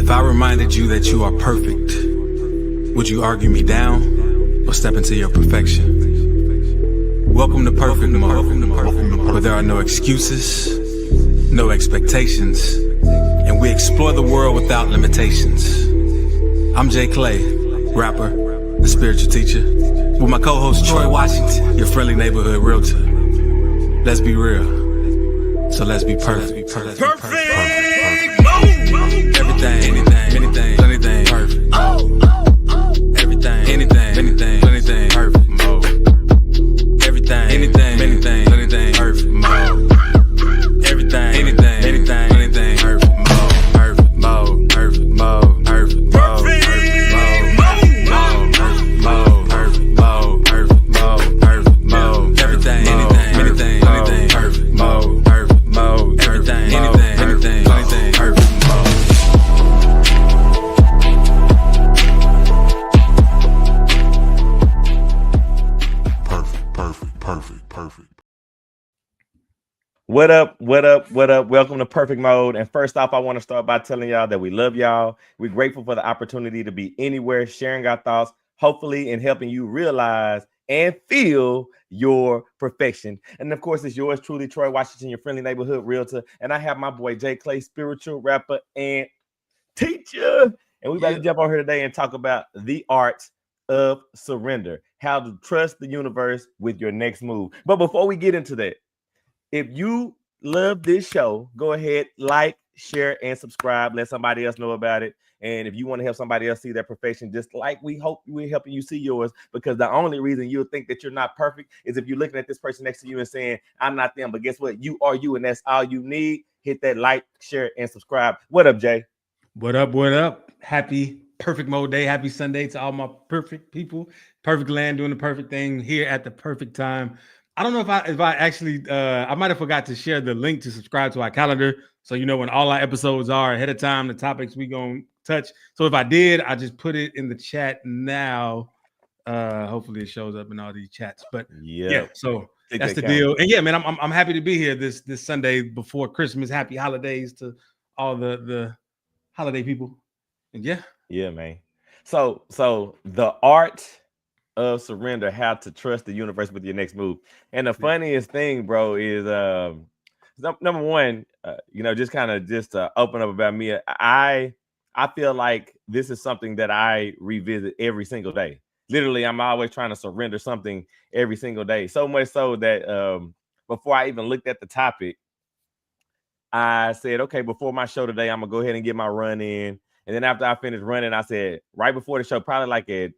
If I reminded you that you are perfect, would you argue me down or step into your perfection? Welcome to Perfect Mode, where there are no excuses, no expectations, and we explore the world without limitations. I'm Jay Clay, rapper, the spiritual teacher, with my co-host Troy Washington, your friendly neighborhood realtor. Let's be real, so let's be perfect. Everything, anything, plenty perfect. Everything, anything, plenty perfect mode. Everything, anything, plenty perfect mode. Everything, anything, plenty perfect mode. Perfect mode, perfect mode, perfect mode, perfect mode, perfect mode, perfect mode. Everything, anything, plenty perfect mode, perfect mode. Everything, anything, plenty perfect mode. Perfect. What up? Welcome to Perfect Mode. And first off, I want to start by telling y'all that we love y'all. We're grateful for the opportunity to be anywhere, sharing our thoughts, hopefully, and helping you realize and feel your perfection. And of course, it's yours truly, Troy Washington, your friendly neighborhood realtor. And I have my boy Jay Clay, spiritual rapper and teacher. And we're about to jump on here today and talk about the art of surrender, how to trust the universe with your next move. But before we get into that, if you love this show, go ahead, like, share, and subscribe. Let somebody else know about it. And if you want to help somebody else see their perfection, just like we hope we're helping you see yours, because the only reason you'll think that you're not perfect is if you're looking at this person next to you and saying, I'm not them. But guess what? You are you, and that's all you need. Hit that like, share, and subscribe. What up, Jay? What up? Happy Perfect Mode Day. Happy Sunday to all my perfect people. Perfect land doing the perfect thing here at the perfect time. I don't know if I actually I might have forgot to share the link to subscribe to our calendar, so you know when all our episodes are ahead of time, the topics we gonna touch. So if I did, I just put it in the chat now. Hopefully it shows up in all these chats. But yeah, so that's the deal. And yeah, man, I'm happy to be here this Sunday before Christmas. Happy holidays to all the holiday people. And yeah, man. So the art of surrender, how to trust the universe with your next move. And the funniest thing, bro, is number one, just kind of open up about me. I feel like this is something that I revisit every single day. Literally, I'm always trying to surrender something every single day. So much so that before I even looked at the topic, I said, okay, before my show today, I'm gonna go ahead and get my run in. And then after I finished running, I said, right before the show, probably like at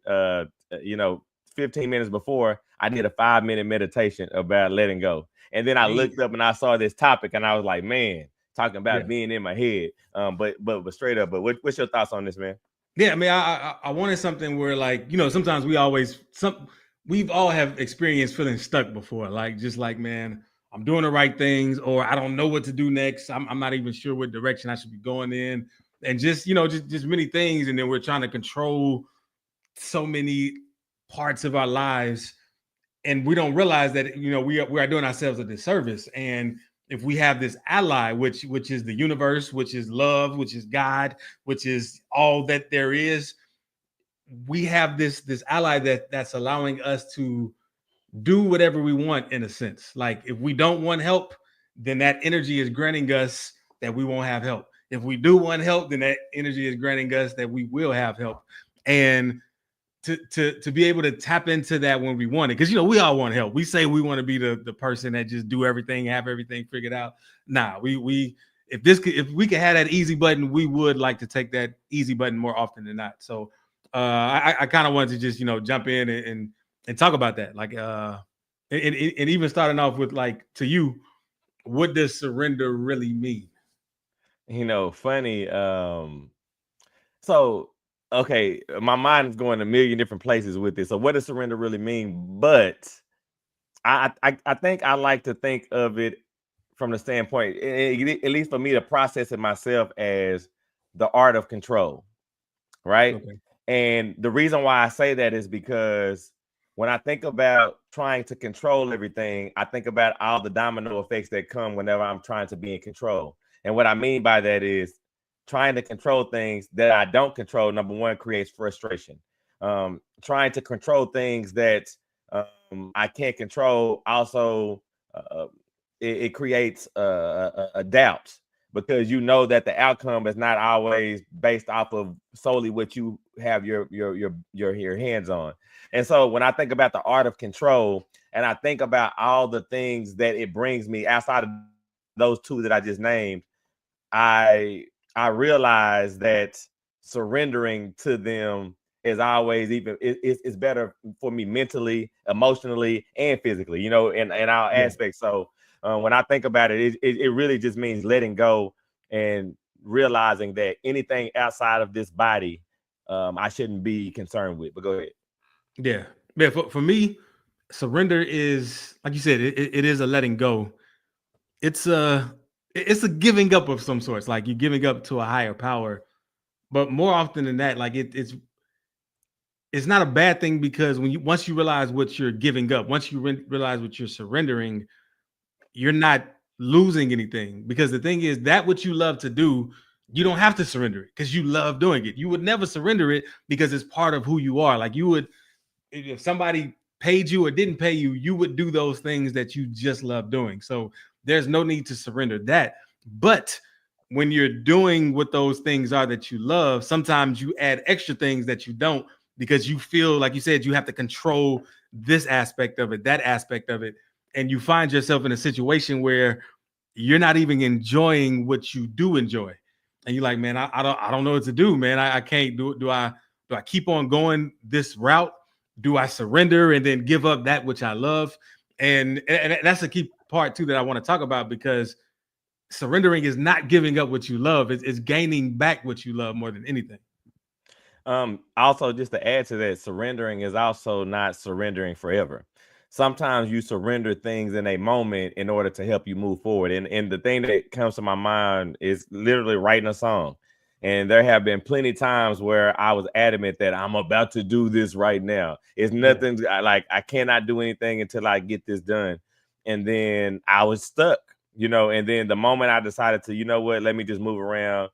15 minutes before, I did a 5-minute meditation about letting go. And then I looked up and I saw this topic and I was like, man, talking about being in my head. But straight up, but what's your thoughts on this, man? Yeah, I mean, I wanted something where, like, sometimes we've all have experienced feeling stuck before, like, just like, man, I'm doing the right things, or I don't know what to do next. I'm not even sure what direction I should be going in, and just many things. And then we're trying to control so many parts of our lives, and we don't realize that we are doing ourselves a disservice. And if we have this ally, which is the universe, which is love, which is God, which is all that there is, we have this ally that's allowing us to do whatever we want, in a sense. Like, if we don't want help, then that energy is granting us that we won't have help. If we do want help, then that energy is granting us that we will have help. And to be able to tap into that when we want it, because we all want help. We say we want to be the person that just do everything, have everything figured out. Nah, if we could have that easy button, we would like to take that easy button more often than not. So I kind of wanted to just jump in and talk about that, like and even starting off with, like, to you, what does surrender really mean? Funny. So okay, my mind is going a million different places with this. So what does surrender really mean? But I think I like to think of it from the standpoint, at least for me, to process it myself, as the art of control, right? Okay. And the reason why I say that is because when I think about trying to control everything, I think about all the domino effects that come whenever I'm trying to be in control. And what I mean by that is, trying to control things that I don't control, number one, creates frustration. Trying to control things that I can't control also it creates a doubt, because you know that the outcome is not always based off of solely what you have your hands on. And so when I think about the art of control, and I think about all the things that it brings me outside of those two that I just named, I realize that surrendering to them is always it's better for me mentally, emotionally, and physically, in all aspects. So when I think about it, it really just means letting go and realizing that anything outside of this body, I shouldn't be concerned with. But go ahead. Yeah. For me, surrender is, like you said, it is a letting go. It's a giving up of some sorts. Like you're giving up to a higher power. But more often than that, like it's not a bad thing, because once you realize what you're giving up, once you realize what you're surrendering, you're not losing anything. Because the thing is that what you love to do, you don't have to surrender it because you love doing it. You would never surrender it because it's part of who you are. Like you would, if somebody paid you or didn't pay you, you would do those things that you just love doing. So there's no need to surrender that. But when you're doing what those things are that you love, sometimes you add extra things that you don't, because you feel, like you said, you have to control this aspect of it, that aspect of it. And you find yourself in a situation where you're not even enjoying what you do enjoy. And you're like, man, I don't know what to do, man. I can't do it. Do I keep on going this route? Do I surrender and then give up that which I love? And that's a key part too that I want to talk about, because surrendering is not giving up what you love. It's gaining back what you love more than anything. Also, just to add to that, surrendering is also not surrendering forever. Sometimes you surrender things in a moment in order to help you move forward. And the thing that comes to my mind is literally writing a song. And there have been plenty of times where I was adamant that I'm about to do this right now. It's nothing like I cannot do anything until I get this done. And then I was stuck, and then the moment I decided to, let me just move around,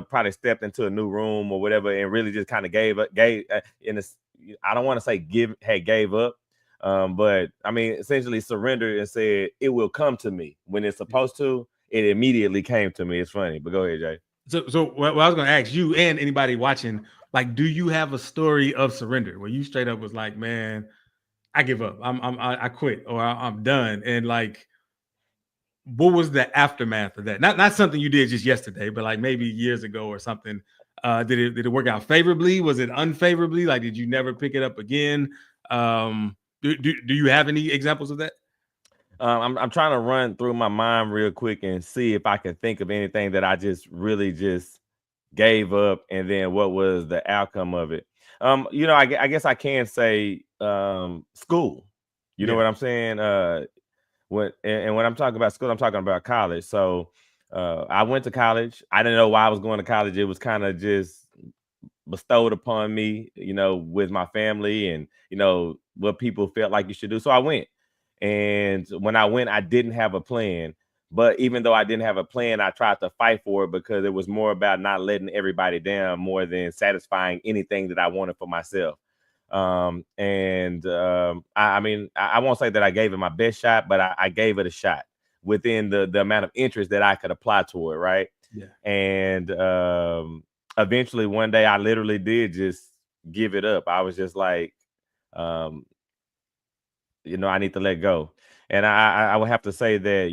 probably stepped into a new room or whatever, and really just kind of gave I don't want to say gave up. But I mean, essentially surrendered and said, it will come to me when it's supposed to. It immediately came to me. It's funny, but go ahead, Jay. So what I was going to ask you and anybody watching, like, do you have a story of surrender where you straight up was like, man, I give up, I quit, or I'm done? And like, what was the aftermath of that? Not something you did just yesterday, but like maybe years ago or something. Did it work out favorably? Was it unfavorably? Like, did you never pick it up again? Do you have any examples of that? I'm trying to run through my mind real quick and see if I can think of anything that I just really just gave up, and then what was the outcome of it. I guess I can say school. You know what I'm saying? When I'm talking about school, I'm talking about college. So I went to college. I didn't know why I was going to college. It was kind of just bestowed upon me, with my family and, what people felt like you should do. So I went. And when I went, I didn't have a plan. But even though I didn't have a plan, I tried to fight for it, because it was more about not letting everybody down more than satisfying anything that I wanted for myself. I mean, I won't say that I gave it my best shot, but I gave it a shot within the amount of interest that I could apply to it. Right. Yeah. And eventually one day I literally did just give it up. I was just like, I need to let go. And I would have to say that,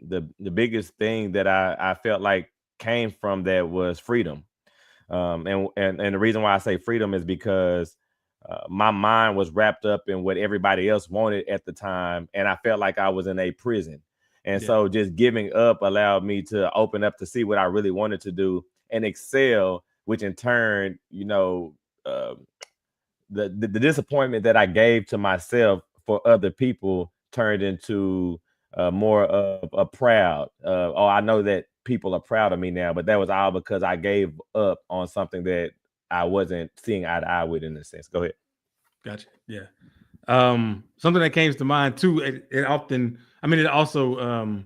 the biggest thing that I felt like came from that was freedom. And the reason why I say freedom is because my mind was wrapped up in what everybody else wanted at the time. And I felt like I was in a prison. And so just giving up allowed me to open up to see what I really wanted to do and excel, which in turn, the disappointment that I gave to myself for other people turned into more of a proud. I know that people are proud of me now, but that was all because I gave up on something that I wasn't seeing eye to eye with, in a sense. Go ahead. Gotcha. Yeah. Something that came to mind too. It also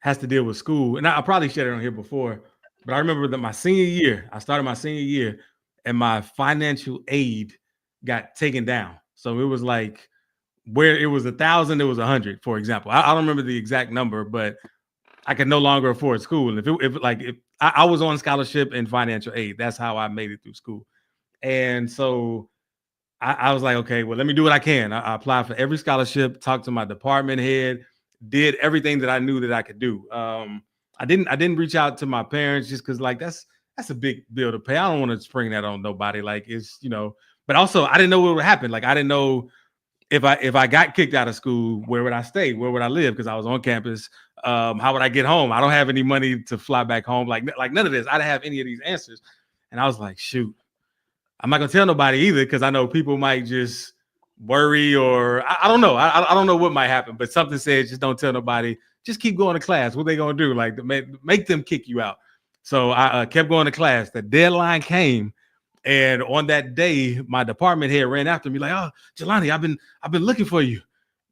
has to deal with school, and I probably shared it on here before. But I remember that my senior year, I started my senior year, and my financial aid got taken down. So it was like where it was 1,000, it was 100, for example. I don't remember the exact number, but I could no longer afford school. And if I was on scholarship and financial aid, that's how I made it through school. And so I was like, okay, well, let me do what I can. I applied for every scholarship, talked to my department head, did everything that I knew that I could do. I didn't reach out to my parents just because like that's a big bill to pay. I don't want to spring that on nobody. Like it's, but also I didn't know what would happen. Like I didn't know if I got kicked out of school, where would I stay? Where would I live? Because I was on campus. How would I get home? I don't have any money to fly back home. Like none of this. I didn't have any of these answers. And I was like, shoot, I'm not gonna tell nobody either because I know people might just worry or I don't know. I don't know what might happen, but something said just don't tell nobody. Just keep going to class. What they gonna do? Like make them kick you out. So I kept going to class. The deadline came, and on that day, my department head ran after me like, "Oh, Jelani, I've been looking for you.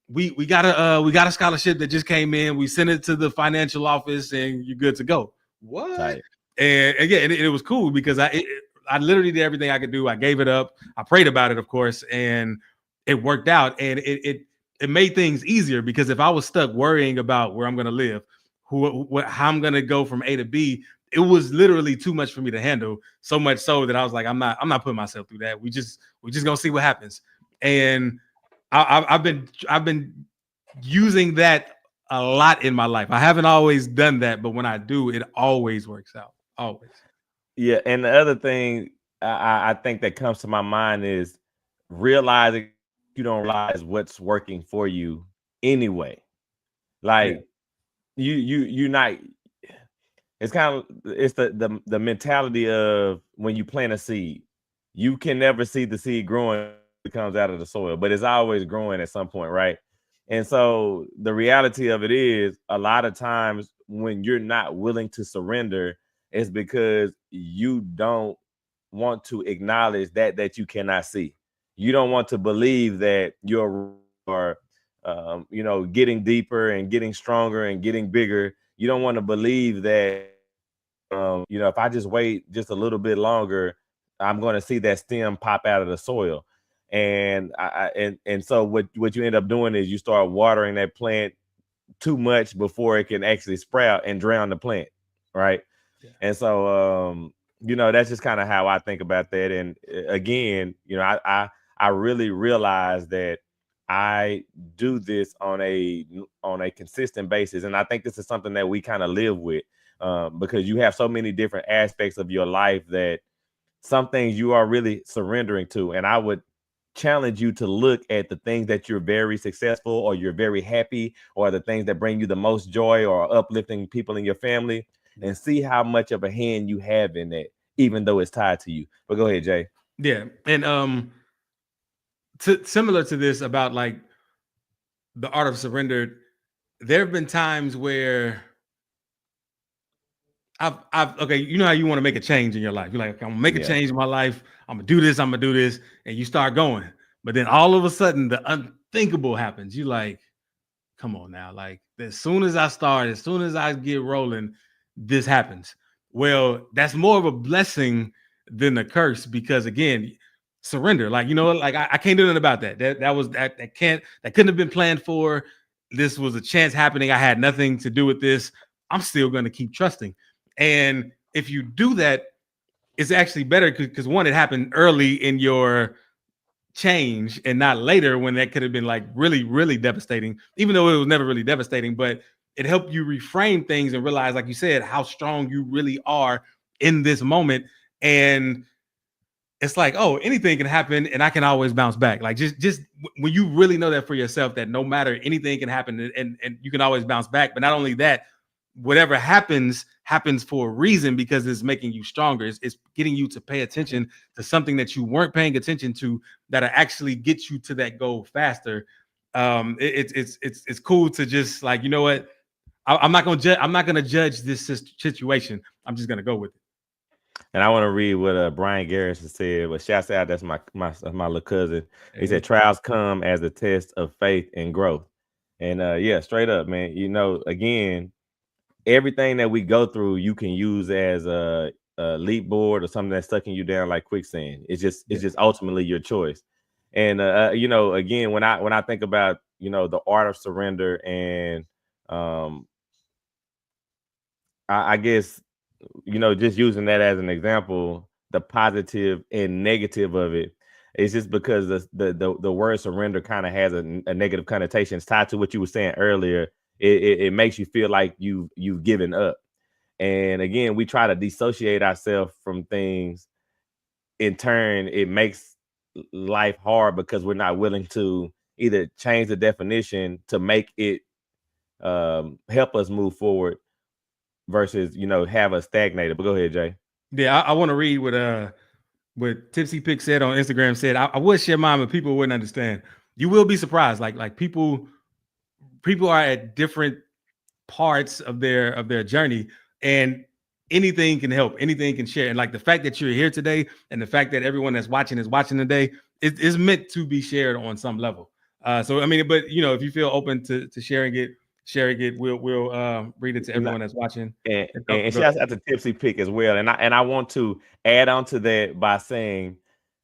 We got a scholarship that just came in. We sent it to the financial office, and you're good to go." What? Tight. And yeah, it was cool because I literally did everything I could do. I gave it up. I prayed about it, of course, and it worked out. And it made things easier because if I was stuck worrying about where I'm going to live, how I'm going to go from A to B, it was literally too much for me to handle. So much so that I was like, I'm not putting myself through that. We just gonna see what happens. And I've been using that a lot in my life. I haven't always done that, but when I do, it always works out. Always. Yeah, and the other thing I think that comes to my mind is realizing you don't realize what's working for you anyway. Like you're not. It's kind of it's the mentality of when you plant a seed, you can never see the seed growing. It comes out of the soil, but it's always growing at some point, right? And so the reality of it is a lot of times when you're not willing to surrender, it's because you don't want to acknowledge that you cannot see. You don't want to believe that you're getting deeper and getting stronger and getting bigger. You don't want to believe that if I just wait just a little bit longer, I'm going to see that stem pop out of the soil. And so what you end up doing is you start watering that plant too much before it can actually sprout and drown the plant, right? Yeah. And so that's just kind of how I think about that. And again, I really realize that I do this on a consistent basis, and I think this is something that we kind of live with because you have so many different aspects of your life that some things you are really surrendering to. And I would challenge you to look at the things that you're very successful or you're very happy or the things that bring you the most joy or uplifting people in your family and see how much of a hand you have in that, even though it's tied to you. But go ahead, Jay. Yeah. And similar to this about like the art of surrender, there have been times where I've okay, you know how you want to make a change in your life. You're like, okay, I'm gonna make a change in my life. I'm gonna do this, and you start going. But then all of a sudden the unthinkable happens. You like, come on now. Like as soon as I get rolling, this happens. Well, that's more of a blessing than a curse because again, surrender. Like, like I can't do nothing about that. That couldn't have been planned for. This was a chance happening. I had nothing to do with this. I'm still going to keep trusting. And if you do that, it's actually better because one, it happened early in your change and not later when that could have been like really, really devastating, even though it was never really devastating, but it helped you reframe things and realize, like you said, how strong you really are in this moment. And it's like, oh, anything can happen and I can always bounce back. Like just when you really know that for yourself, that no matter anything can happen and you can always bounce back. But not only that, whatever happens for a reason because it's making you stronger. It's getting you to pay attention to something that you weren't paying attention to that actually get you to that goal faster. It's cool to just like, you know what? I'm not gonna judge this situation. I'm just gonna go with it. And I want to read what Brian Garrison said. But shouts out, that's my little cousin. He said, "Trials come as a test of faith and growth." And straight up, man. Again, everything that we go through, you can use as a leap board or something that's sucking you down like quicksand. It's just ultimately your choice. And you know, again, when I think about, you know, the art of surrender, and I guess, you know, just using that as an example, the positive and negative of it, it's just because the word surrender kind of has a negative connotation. It's tied to what you were saying earlier. It makes you feel like you've given up. And again, we try to dissociate ourselves from things. In turn, it makes life hard because we're not willing to either change the definition to make it help us move forward versus, you know, have us stagnated. But go ahead, Jay. Yeah, I want to read what Tipsy Pick said on Instagram. Said I would share mine, but people wouldn't understand. You will be surprised. Like people are at different parts of their journey, and anything can help, anything can share. And like the fact that you're here today, and the fact that everyone that's watching is watching today, is meant to be shared on some level. So I mean, but you know, if you feel open to sharing it, we'll read it to everyone that's watching. And shout out to Tipsy Pick as well. And I want to add on to that by saying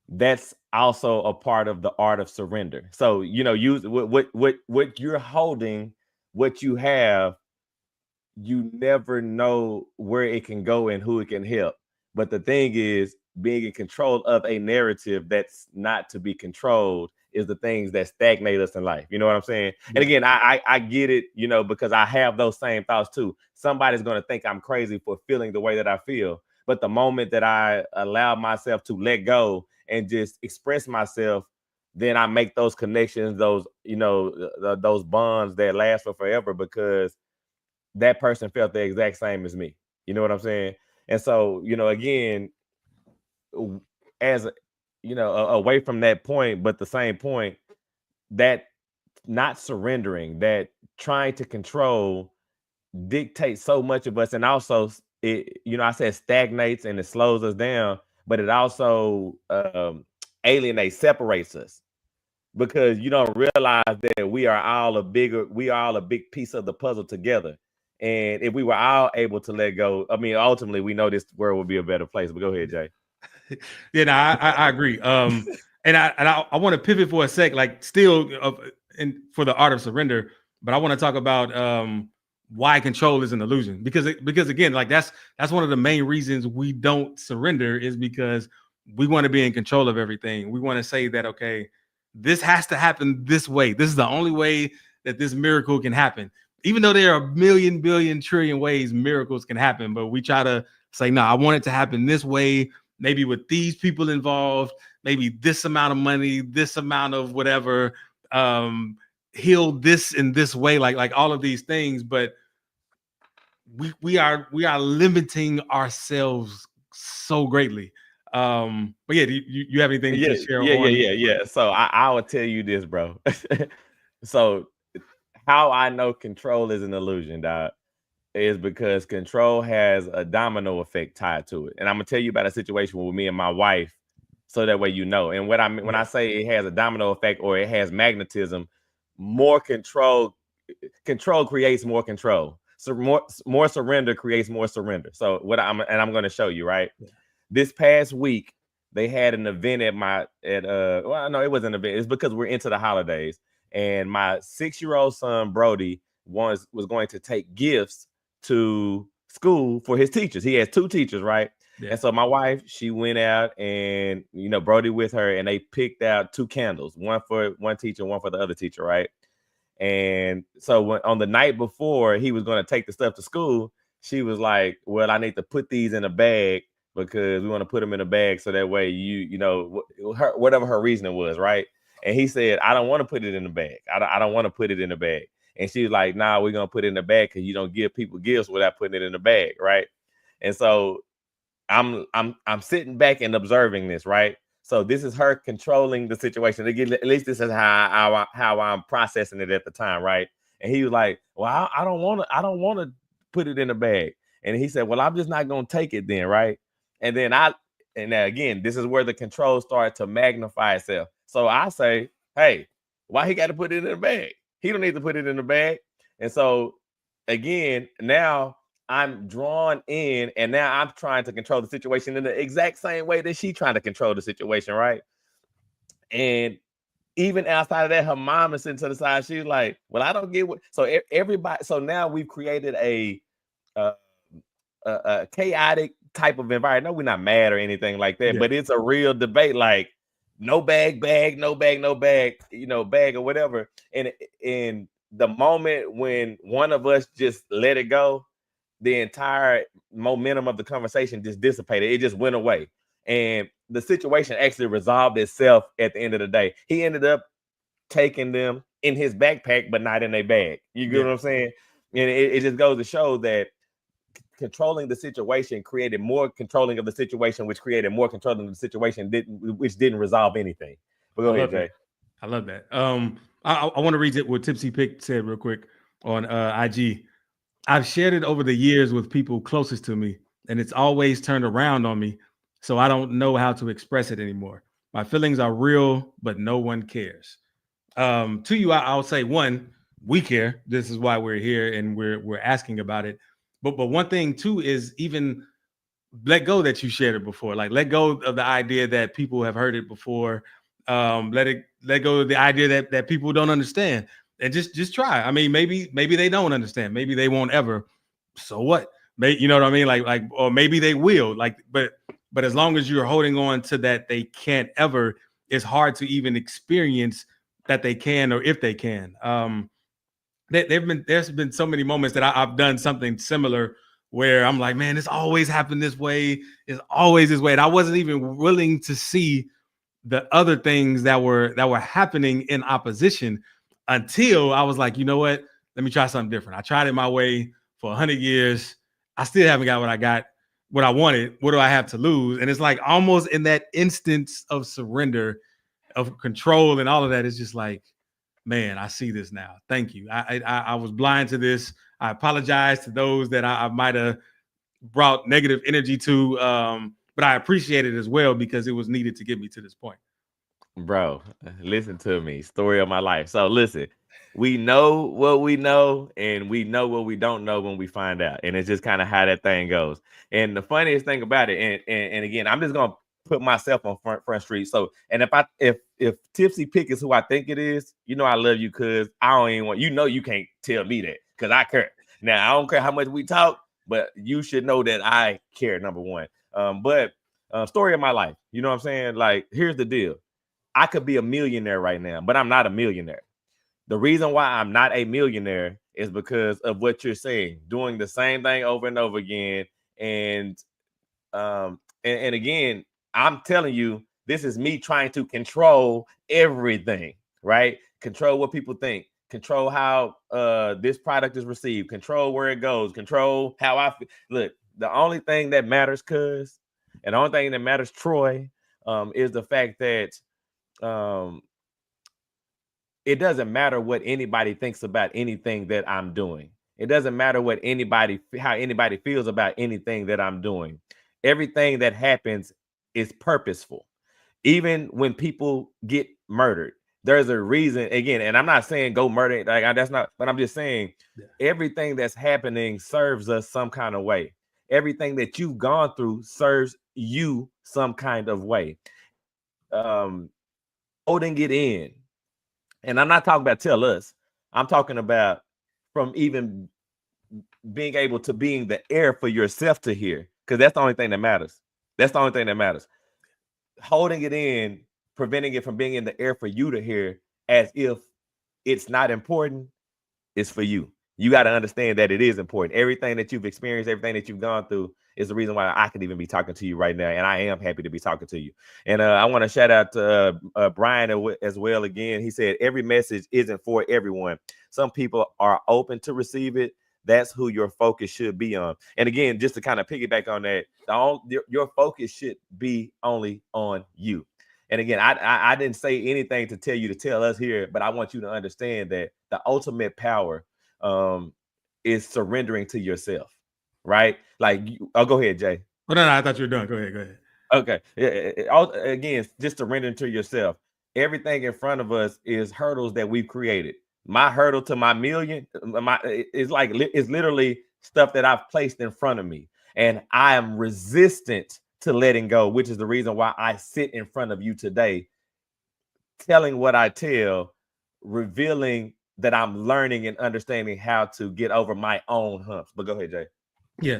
that's also a part of the art of surrender. So, you know, use what you're holding, what you have. You never know where it can go and who it can help. But the thing is, being in control of a narrative that's not to be controlled is the things that stagnate us in life. You know what I'm saying? Yeah. And again, I get it, you know, because I have those same thoughts too. Somebody's going to think I'm crazy for feeling the way that I feel. But the moment that I allow myself to let go and just express myself, then I make those connections, those, you know, those bonds that last for forever, because that person felt the exact same as me. You know what I'm saying? And so, you know, again, as you know, away from that point, but the same point, that not surrendering, that trying to control dictates so much of us. And also it, you know, I said stagnates and it slows us down, but it also alienates, separates us. Because you don't realize that we are all a big piece of the puzzle together. And if we were all able to let go, I mean, ultimately, we know this world would be a better place. But go ahead, Jay. Yeah, no, I agree. And I want to pivot for a sec, like still, and for the art of surrender, but I want to talk about why control is an illusion. Because again, like that's one of the main reasons we don't surrender, is because we want to be in control of everything. We want to say that, okay, this has to happen this way. This is the only way that this miracle can happen. Even though there are a million, billion, trillion ways miracles can happen, but we try to say, no, I want it to happen this way, maybe with these people involved, maybe this amount of money, this amount of whatever, heal this in this way, like all of these things. But we are limiting ourselves so greatly. But yeah, do you have anything to share? Yeah. So I will tell you this, bro. So how I know control is an illusion, dog, is because control has a domino effect tied to it. And I'm gonna tell you about a situation with me and my wife, so that way you know. And what I mean when I say it has a domino effect or it has magnetism, more control creates more control. So more surrender creates more surrender. So I'm going to show you, right? Yeah. This past week they had an event well, no, it wasn't an event. It's because we're into the holidays. And my 6-year-old son, Brody, was going to take gifts to school for his teachers. He has 2 teachers, right? Yeah. And so my wife, she went out and, you know, Brody with her, and they picked out 2 candles, one for one teacher, one for the other teacher, right? And so on the night before he was going to take the stuff to school, she was like, well, I need to put these in a bag because we want to put them in a bag so that way you know, whatever her reasoning was, right? And he said, I don't want to put it in the bag. I don't want to put it in the bag. And she was like, nah, we're going to put it in the bag because you don't give people gifts without putting it in the bag, right? And so I'm sitting back and observing this, right? So this is her controlling the situation. Again, at least this is how I'm processing it at the time, right? And he was like, well, I don't want to put it in the bag. And he said, well, I'm just not going to take it then, right? And then again, this is where the control started to magnify itself. So I say, hey, why he got to put it in the bag? He don't need to put it in the bag. And so again, now I'm drawn in, and now I'm trying to control the situation in the exact same way that she's trying to control the situation, right? And even outside of that, her mom is sitting to the side. She's like, "Well, I don't get what." So everybody. So now we've created uh, a chaotic type of environment. No, we're not mad or anything like that, but it's a real debate. Like, no bag, no bag, no bag, bag or whatever. And in the moment when one of us just let it go, the entire momentum of the conversation just dissipated. It just went away. And the situation actually resolved itself at the end of the day. He ended up taking them in his backpack, but not in a bag. You get what I'm saying? And it just goes to show that controlling the situation created more controlling of the situation, which created more controlling of the situation, which didn't resolve anything. But go ahead, Jay. I love that. I want to read what Tipsy Pick said real quick on IG. I've shared it over the years with people closest to me, and it's always turned around on me, so I don't know how to express it anymore. My feelings are real, but no one cares. To you, I'll say, one, we care. This is why we're here, and we're asking about it. But one thing too is even let go that you shared it before. Like, let go of the idea that people have heard it before. Let go of the idea that people don't understand, and just try. I mean, maybe they don't understand. Maybe they won't ever. So what? You know what I mean? Like, or maybe they will. Like, but as long as you're holding on to that they can't ever, it's hard to even experience that they can, or if they can. There's been so many moments that I've done something similar where I'm like, man, it's always happened this way. It's always this way. And I wasn't even willing to see the other things that were happening in opposition until I was like, you know what? Let me try something different. I tried it my way for 100 years. I still haven't got what I wanted. What do I have to lose? And it's like almost in that instance of surrender, of control and all of that, it's just like, man, I see this now. Thank you. I was blind to this. I apologize to those that I might have brought negative energy to, but I appreciate it as well because it was needed to get me to this point. Bro, listen to me. Story of my life. So listen, we know what we know, and we know what we don't know when we find out. And it's just kind of how that thing goes. And the funniest thing about it, and again, I'm just gonna put myself on front street. So, and if Tipsy Pick is who I think it is, I love you, because I don't even want, you can't tell me that, because I care. Now, I don't care how much we talk, but you should know that I care, number one. But story of my life, you know what I'm saying? Like, here's the deal. I could be a millionaire right now, but I'm not a millionaire. The reason why I'm not a millionaire is because of what you're saying, doing the same thing over and over again. And again, I'm telling you, this is me trying to control everything, right? Control what people think, control how this product is received, control where it goes, control how I feel. Look, the only thing that matters, and the only thing that matters, Troy, is the fact that it doesn't matter what anybody thinks about anything that I'm doing. It doesn't matter how anybody feels about anything that I'm doing. Everything that happens is purposeful. Even when people get murdered, there's a reason. Again, and I'm not saying go murder, that's not, but I'm just saying everything that's happening serves us some kind of way. Everything that you've gone through serves you some kind of way. Holding it in. And I'm not talking about tell us. I'm talking about from even being able to being the air for yourself to hear, because that's the only thing that matters. That's the only thing that matters. Holding it in, preventing it from being in the air for you to hear, as if it's not important, is for you. You got to understand that it is important. Everything that you've experienced, everything that you've gone through is the reason why I could even be talking to you right now. And I am happy to be talking to you. And I want to shout out to Brian as well. Again, he said, every message isn't for everyone. Some people are open to receive it. That's who your focus should be on. And again, just to kind of piggyback on that, your focus should be only on you. And again, I didn't say anything to tell you to tell us here, but I want you to understand that the ultimate power is surrendering to yourself, right? Like, go ahead, Jay. Oh, no, I thought you were done. Go ahead. Okay. Again, just surrendering to yourself. Everything in front of us is hurdles that we've created. My hurdle to my million, it's literally stuff that I've placed in front of me. And I am resistant to letting go, which is the reason why I sit in front of you today, telling what I tell, revealing that I'm learning and understanding how to get over my own humps. But go ahead, Jay. Yeah,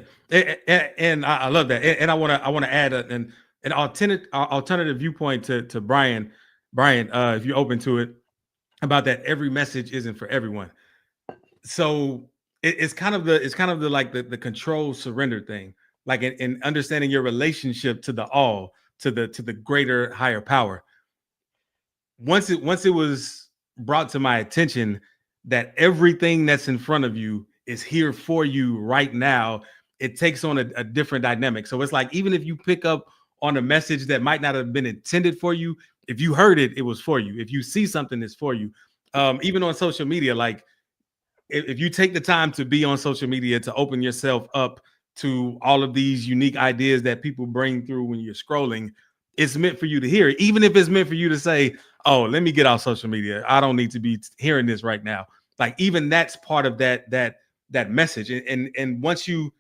and I love that, and I want to add an alternative viewpoint to Brian. Brian, if you're open to it, about that every message isn't for everyone. So it's kind of the like the control surrender thing, like in understanding your relationship to the all, to the greater higher power. Once it was brought to my attention that everything that's in front of you is here for you right now, it takes on a different dynamic. So it's like, even if you pick up on a message that might not have been intended for you, if you heard it, it was for you. If you see something, it's for you. Even on social media, like if you take the time to be on social media, to open yourself up to all of these unique ideas that people bring through when you're scrolling, it's meant for you to hear it. Even if it's meant for you to say, oh, let me get off social media, I don't need to be hearing this right now. Like, even that's part of that message. And once you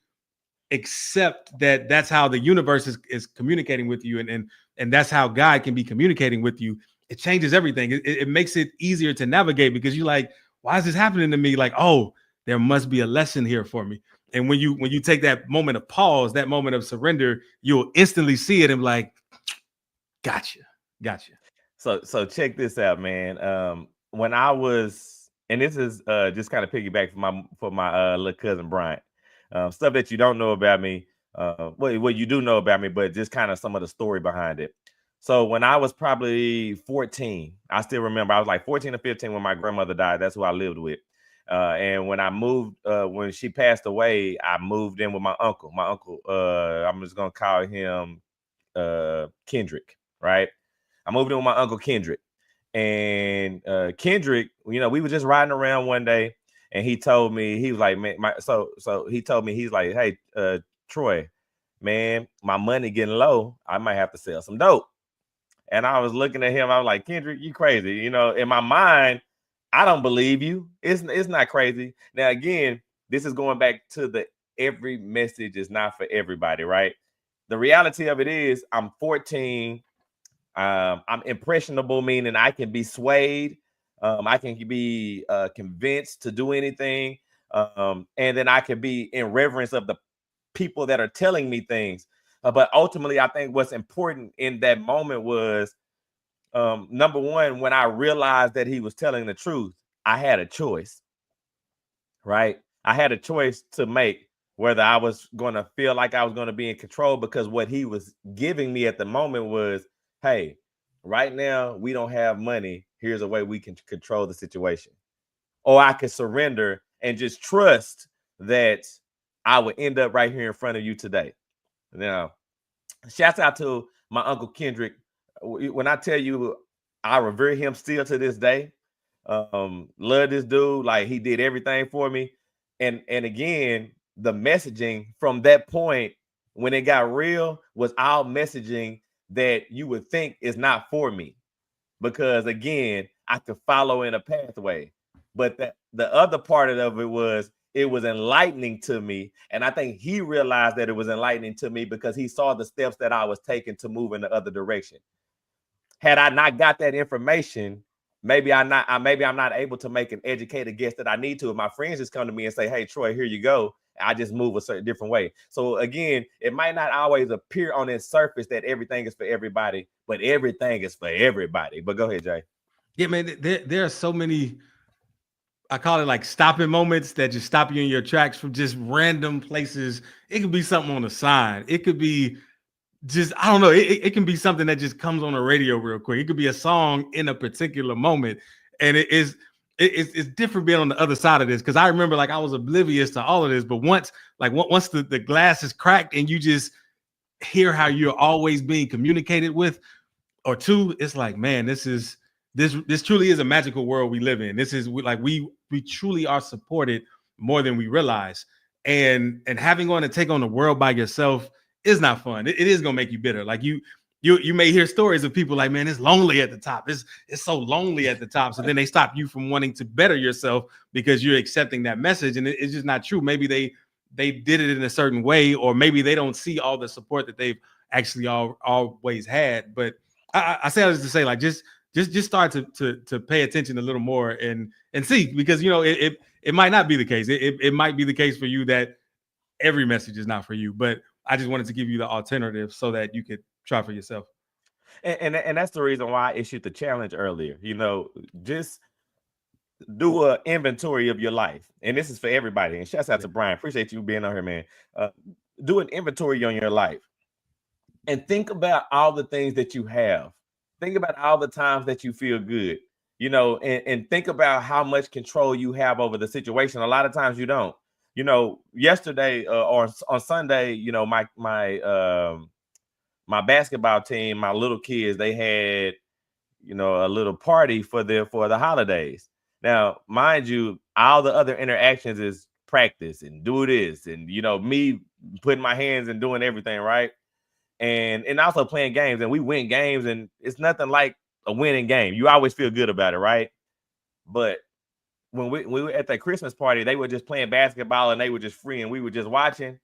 accept that that's how the universe is communicating with you, and that's how God can be communicating with you, it changes everything. It makes it easier to navigate, because you're like, why is this happening to me? Like, oh, there must be a lesson here for me. And when you take that moment of pause, that moment of surrender, you'll instantly see it and be like, gotcha. So check this out, man. When I was, and this is just kind of piggyback for my little cousin Bryant, stuff that you don't know about me, well, you do know about me, but just kind of some of the story behind it. So when I was probably 14, I still remember I was like 14 or 15 when my grandmother died. That's who I lived with. And when I moved, when she passed away, I moved in with my uncle. My uncle, I'm just gonna call him Kendrick, right? I moved in with my uncle Kendrick, and Kendrick, we were just riding around one day, and he told me, he was like, man, so he told me, he's like, hey, Troy, man, my money getting low. I might have to sell some dope. And I was looking at him. I was like, Kendrick, you crazy? In my mind, I don't believe you. It's not crazy. Now, again, this is going back to the every message is not for everybody, right? The reality of it is, I'm 14. I'm impressionable, meaning I can be swayed. I can be convinced to do anything. And then I can be in reverence of the people that are telling me things. But ultimately, I think what's important in that moment was, number one, when I realized that he was telling the truth, I had a choice, right? I had a choice to make, whether I was going to feel like I was going to be in control, because what he was giving me at the moment was, hey, right now we don't have money. Here's a way we can control the situation. Or I could surrender and just trust that I would end up right here in front of you today. Now, shouts out to my uncle Kendrick. When I tell you, I revere him still to this day. Love this dude. Like, he did everything for me. And again, the messaging from that point, when it got real, was all messaging that you would think is not for me, because again, I could follow in a pathway. But the other part of it was enlightening to me. And I think he realized that it was enlightening to me because he saw the steps that I was taking to move in the other direction. Had I not got that information, maybe I'm not able to make an educated guess that I need to. If my friends just come to me and say, hey, Troy, here you go, I just move a certain different way. So again, it might not always appear on its surface that everything is for everybody, but everything is for everybody. But go ahead, Jay. Yeah, man, there are so many, I call it like stopping moments that just stop you in your tracks from just random places. It could be something on the sign. It could be just, I don't know. It can be something that just comes on the radio real quick. It could be a song in a particular moment. And it's different being on the other side of this. Cause I remember, like, I was oblivious to all of this, but once the glass is cracked and you just hear how you're always being communicated with, or two, it's like, man, this truly is a magical world we live in. This is like, we truly are supported more than we realize. And having to take on the world by yourself is not fun. It is gonna make you bitter. Like you may hear stories of people like, man, it's lonely at the top. It's so lonely at the top. So then they stop you from wanting to better yourself because you're accepting that message, and it's just not true. Maybe they did it in a certain way, or maybe they don't see all the support that they've actually always had. But I say this to say, like, just start to pay attention a little more and see, because it might not be the case. It might be the case for you that every message is not for you, but I just wanted to give you the alternative so that you could try for yourself. And that's the reason why I issued the challenge earlier. Just do an inventory of your life, and this is for everybody. And shouts out to Brian. Appreciate you being on here, man. Do an inventory on your life, and think about all the things that you have. Think about all the times that you feel good. And think about how much control you have over the situation. A lot of times you don't. Yesterday or on Sunday, my basketball team, my little kids, they had, a little party for the holidays. Now, mind you, all the other interactions is practice and do this and, me putting my hands and doing everything, right? And also playing games, and we win games, and it's nothing like a winning game. You always feel good about it, right? But when we were at that Christmas party, they were just playing basketball and they were just free and we were just watching.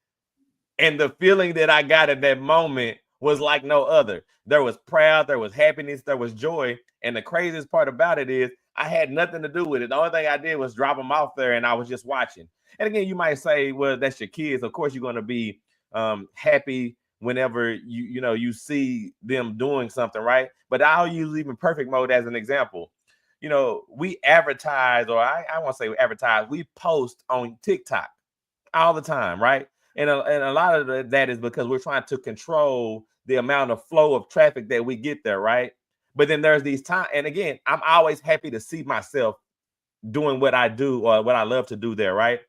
And the feeling that I got at that moment was like no other. There was pride, there was happiness, there was joy. And the craziest part about it is I had nothing to do with it. The only thing I did was drop them off there and I was just watching. And again, you might say, well, that's your kids. Of course, you're going to be happy whenever you see them doing something, right? But I'll use even perfect mode as an example. We advertise, or I won't say we advertise, we post on TikTok all the time, right? And a lot of that is because we're trying to control the amount of flow of traffic that we get there, right? But then there's these times, and again, I'm always happy to see myself doing what I do or what I love to do there, right?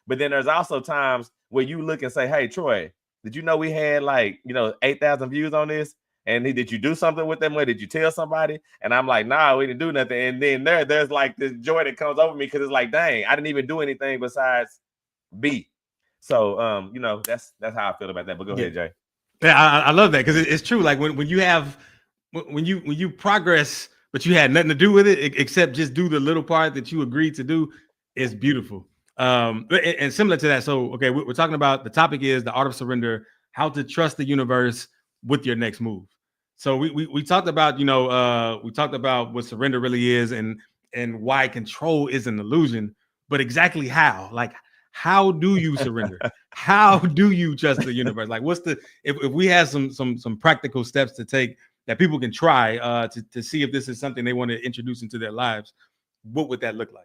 But then there's also times where you look and say, hey, Troy, did you know we had 8,000 views on this? And did you do something with them? Or did you tell somebody? And I'm like, nah, we didn't do nothing. And then there's like this joy that comes over me because it's like, dang, I didn't even do anything besides be. So, that's how I feel about that. But go ahead, Jay. Yeah, I love that, because it's true. Like when you progress, but you had nothing to do with it except just do the little part that you agreed to do, it's beautiful. And similar to that. So, okay, we're talking about, the topic is the art of surrender, how to trust the universe with your next move. So we talked about, we talked about what surrender really is and why control is an illusion, but exactly how, how do you surrender? How do you trust the universe? Like, what's if we have some practical steps to take that people can try to see if this is something they want to introduce into their lives, what would that look like?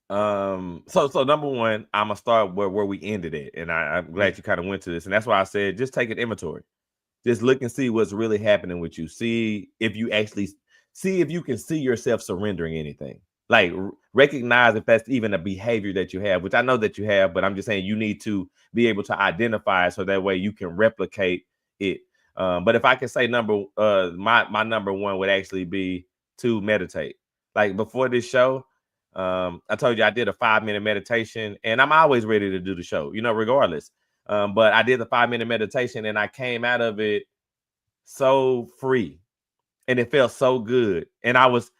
So number one, I'm gonna start where we ended it, and I'm glad you kind of went to this, and that's why I said just take an inventory, just look and see what's really happening with you. See if you can see yourself surrendering anything. Like, recognize if that's even a behavior that you have, which I know that you have, but I'm just saying you need to be able to identify so that way you can replicate it. But if I can say my number one would actually be to meditate. Like before this show, I told you I did a 5-minute meditation, and I'm always ready to do the show, regardless. But I did the 5-minute meditation and I came out of it so free and it felt so good. And I was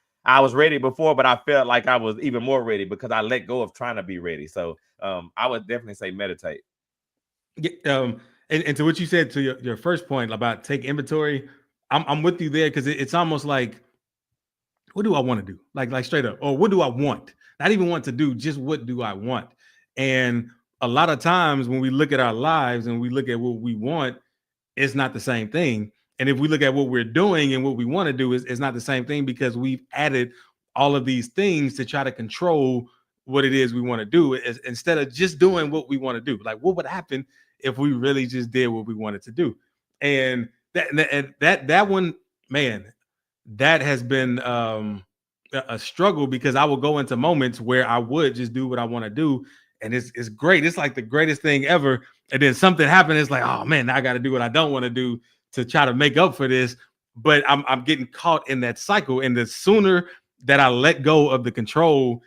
ready before, but I felt like I was even more ready because I let go of trying to be ready. So I would definitely say meditate. And to what you said to your first point about take inventory, I'm with you there, because it's almost like, what do I want to do? Like straight up, or what do I want? Not even want to do, just what do I want? And a lot of times when we look at our lives and we look at what we want, it's not the same thing. And if we look at what we're doing and what we want to do, it's not the same thing, because we've added all of these things to try to control what it is we want to do, instead of just doing what we want to do. Like, what would happen if we really just did what we wanted to do? And that one, man, that has been a struggle, because I will go into moments where I would just do what I want to do, and it's great. It's like the greatest thing ever. And then something happened. It's like, oh man, now I got to do what I don't want to do to try to make up for this. But I'm getting caught in that cycle. And the sooner that I let go of the control,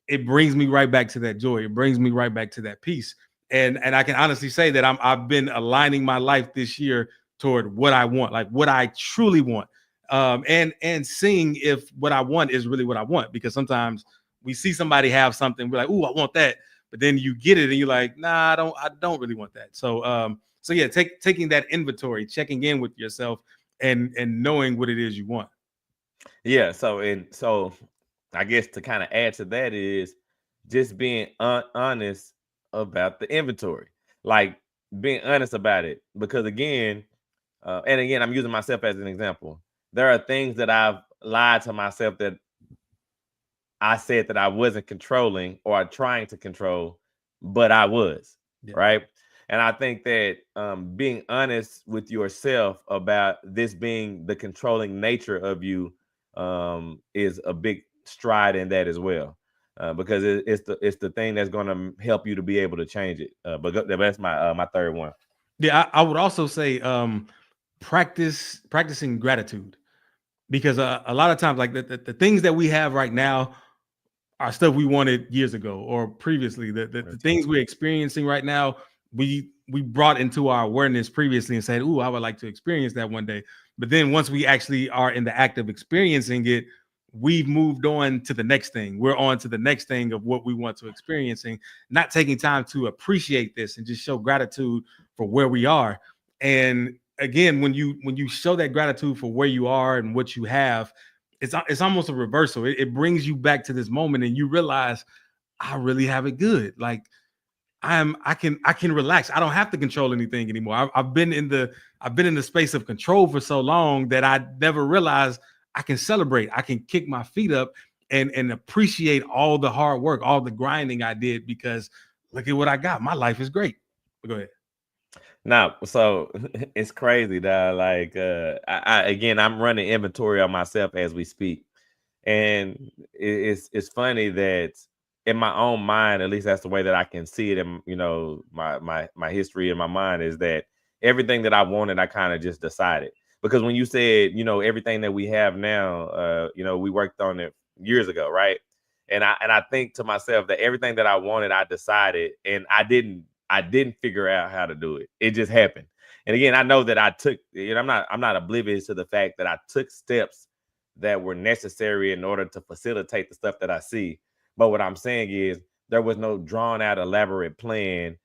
it brings me right back to that joy. It brings me right back to that peace. And I can honestly say that I've been aligning my life this year toward what I want, like what I truly want. And seeing if what I want is really what I want, because sometimes we see somebody have something, we're like, "Ooh, I want that," but then you get it and you're like, nah, I don't really want that. So yeah, taking that inventory, checking in with yourself, and knowing what it is you want. Yeah. So I guess to kind of add to that is just being honest about the inventory, like being honest about it, because again, and again, I'm using myself as an example. There are things that I've lied to myself that I said that I wasn't controlling or trying to control, but I was, right? And I think that being honest with yourself about this being the controlling nature of you is a big stride in that as well, because it's the thing that's going to help you to be able to change it. But that's my third one. Yeah, I would also say practicing gratitude, because a lot of times, like the things that we have right now are stuff we wanted years ago or previously. The things we're experiencing right now, we brought into our awareness previously and said, "Ooh, I would like to experience that one day." But then once we actually are in the act of experiencing it, we've moved on to the next thing. We're on to the next thing of what we want to experiencing, not taking time to appreciate this and just show gratitude for where we are. And again, when you show that gratitude for where you are and what you have, it's almost a reversal. It brings you back to this moment, and you realize I really have it good. Like I can relax. I don't have to control anything anymore. I've been in the space of control for so long that I never realized I can celebrate. I can kick my feet up and appreciate all the hard work, all the grinding I did, because look at what I got. My life is great. But go ahead. Now, so it's crazy that like again, I'm running inventory on myself as we speak, and it's funny that in my own mind, at least that's the way that I can see it, and my history in my mind is that everything that I wanted, I kind of just decided, because when you said everything that we have now, we worked on it years ago, right? And I think to myself that everything that I wanted, I decided, and I didn't figure out how to do it. It just happened. And again, I know that I took, I'm not oblivious to the fact that I took steps that were necessary in order to facilitate the stuff that I see. But what I'm saying is there was no drawn out, elaborate plan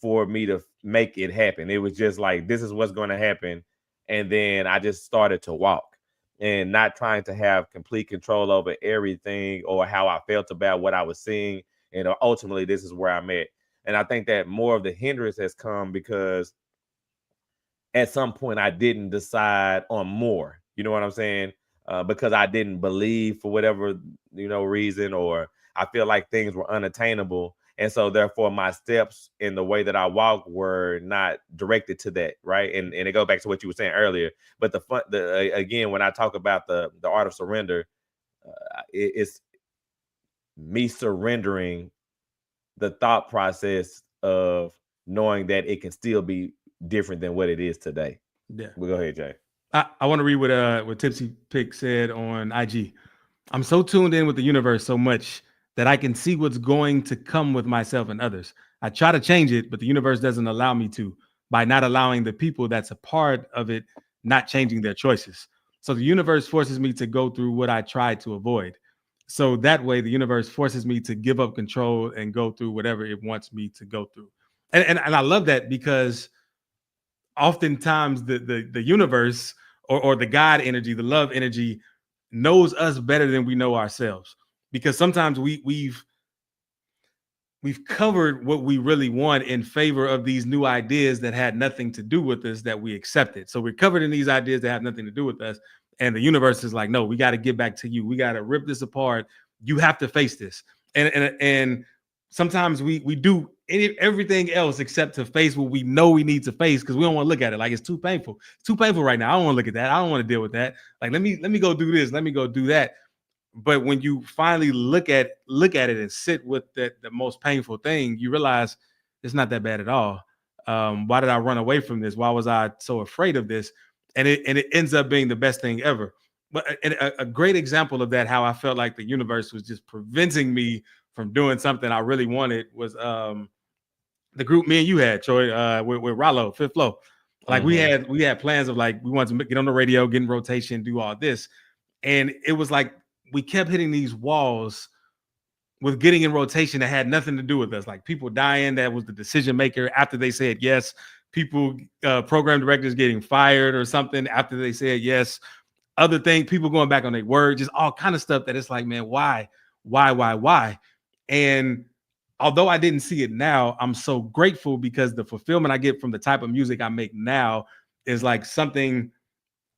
for me to make it happen. It was just like, this is what's going to happen. And then I just started to walk, and not trying to have complete control over everything or how I felt about what I was seeing. And ultimately, this is where I'm at. And I think that more of the hindrance has come because at some point I didn't decide on more. You know what I'm saying? Because I didn't believe for whatever reason, or I feel like things were unattainable, and so therefore my steps in the way that I walk were not directed to that, right? And it goes back to what you were saying earlier. But again, when I talk about the art of surrender, it's me surrendering the thought process of knowing that it can still be different than what it is today. Yeah. Well, go ahead, Jay. I want to read what Tipsy Pick said on IG. I'm so tuned in with the universe so much that I can see what's going to come with myself and others. I try to change it, but the universe doesn't allow me to, by not allowing the people that's a part of it not changing their choices. So the universe forces me to go through what I tried to avoid. So that way, the universe forces me to give up control and go through whatever it wants me to go through. And I love that, because oftentimes the universe or the God energy, the love energy, knows us better than we know ourselves, because sometimes we've covered what we really want in favor of these new ideas that had nothing to do with us that we accepted. So we're covered in these ideas that have nothing to do with us, and the universe is like, no, we got to get back to you. We got to rip this apart. You have to face this. And sometimes we do everything else except to face what we know we need to face, because we don't want to look at it. Like, it's too painful. It's too painful right now. I don't want to look at that. I don't want to deal with that. Like, let me go do this. Let me go do that. But when you finally look at it and sit with the most painful thing, you realize it's not that bad at all. Why did I run away from this? Why was I so afraid of this? And it ends up being the best thing ever. But a great example of that, how I felt like the universe was just preventing me from doing something I really wanted, was the group me and you had, Troy, with Rollo, Fifth Flow. Like, we had plans of, like, we wanted to get on the radio, get in rotation, do all this. And it was like we kept hitting these walls with getting in rotation that had nothing to do with us, like people dying that was the decision maker after they said yes, people, program directors getting fired or something after they said yes, other things, people going back on their word, just all kind of stuff that it's like, man, why? And although I didn't see it now, I'm so grateful because the fulfillment I get from the type of music I make now is like something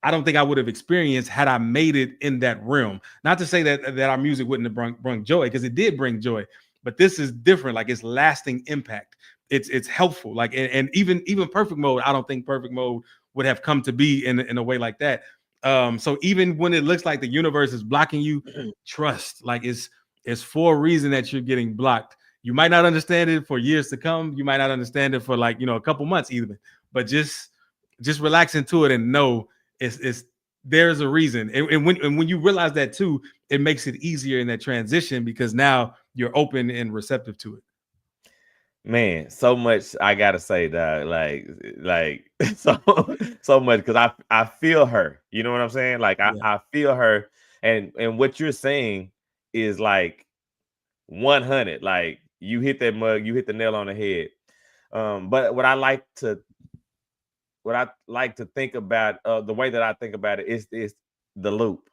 I don't think I would have experienced had I made it in that realm. Not to say that our music wouldn't have brought joy, because it did bring joy, but this is different. Like, it's lasting impact. It's helpful. Like, and even Perfect Mode, I don't think Perfect Mode would have come to be in a way like that. So even when it looks like the universe is blocking you, trust. Like, it's for a reason that you're getting blocked. You might not understand it for years to come. You might not understand it for, like, a couple months even. But just relax into it and know it's there's a reason. And when you realize that too, it makes it easier in that transition, because now you're open and receptive to it. Man, so much I gotta say, that like so much, because I feel her. You know what I'm saying? Like, I feel her, and what you're saying is like 100. Like, you hit that mug, you hit the nail on the head. But what I like to think about, the way that I think about it is the loop.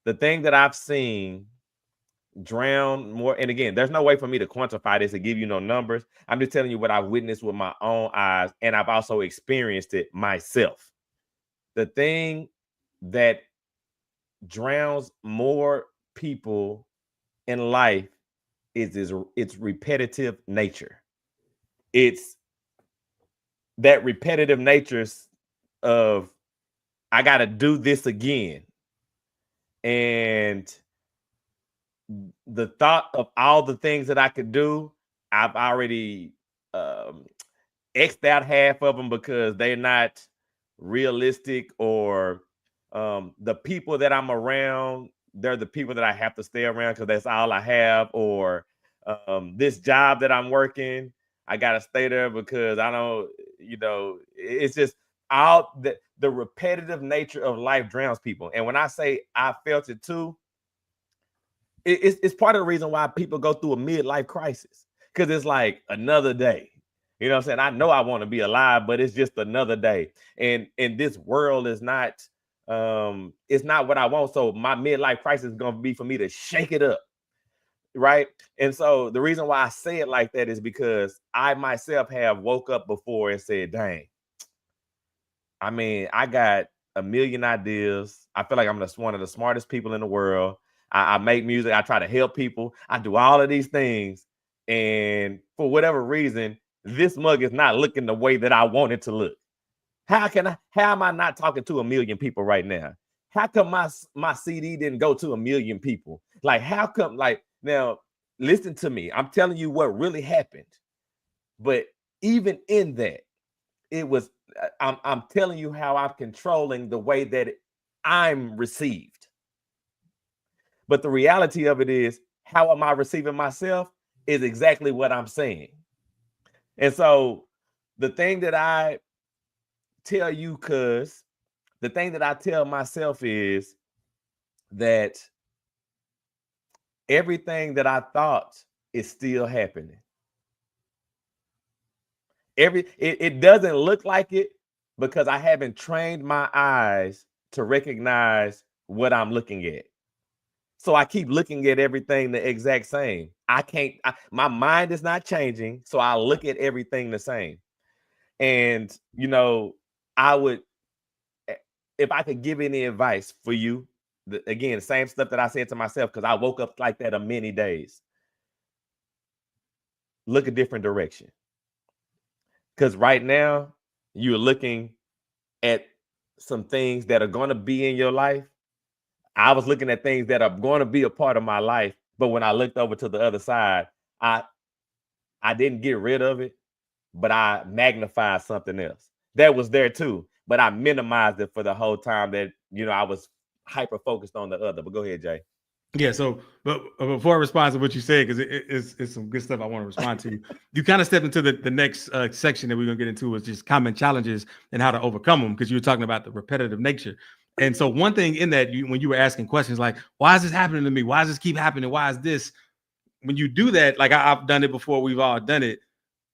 The thing that I've seen drown more, and again, there's no way for me to quantify this and give you no numbers. I'm just telling you what I've witnessed with my own eyes, and I've also experienced it myself. The thing that drowns more people in life is its repetitive nature. It's that repetitive nature of, I got to do this again. And the thought of all the things that I could do, I've already X'd out half of them because they're not realistic, or the people that I'm around, they're the people that I have to stay around because that's all I have, or this job that I'm working, I got to stay there because I don't, it's just all the repetitive nature of life drowns people. And when I say I felt it too, it's part of the reason why people go through a midlife crisis, because it's like another day. You know what I'm saying? I know I want to be alive, but it's just another day. And this world is not, it's not what I want. So my midlife crisis is going to be for me to shake it up. Right. And so the reason why I say it like that is because I myself have woke up before and said, dang, I mean, I got a million ideas. I feel like I'm one of the smartest people in the world. I make music. I try to help people. I do all of these things. And for whatever reason, this mug is not looking the way that I want it to look. How am I not talking to a million people right now? How come my CD didn't go to a million people? Like, how come, like, now listen to me. I'm telling you what really happened. But even in that, it was, I'm telling you how I'm controlling the way that I'm received. But the reality of it is, how am I receiving myself is exactly what I'm saying. And so the thing that I tell you, the thing that I tell myself is that everything that I thought is still happening. It doesn't look like it because I haven't trained my eyes to recognize what I'm looking at. So I keep looking at everything the exact same. My mind is not changing. So I look at everything the same. And, I would, if I could give any advice for you, again, the same stuff that I said to myself, because I woke up like that many days. Look a different direction. Because right now, you're looking at some things that are going to be in your life. I was looking at things that are going to be a part of my life. But when I looked over to the other side, I didn't get rid of it, but I magnified something else that was there too. But I minimized it for the whole time that, I was hyper focused on the other. But go ahead, Jay. Yeah. So, but before I respond to what you said, because it's some good stuff I want to respond to, you kind of stepped into the next section that we're going to get into, is just common challenges and how to overcome them, because you were talking about the repetitive nature. And so one thing in that, when you were asking questions like, why is this happening to me? Why does this keep happening? Why is this? when you do that, like I've done it before, we've all done it.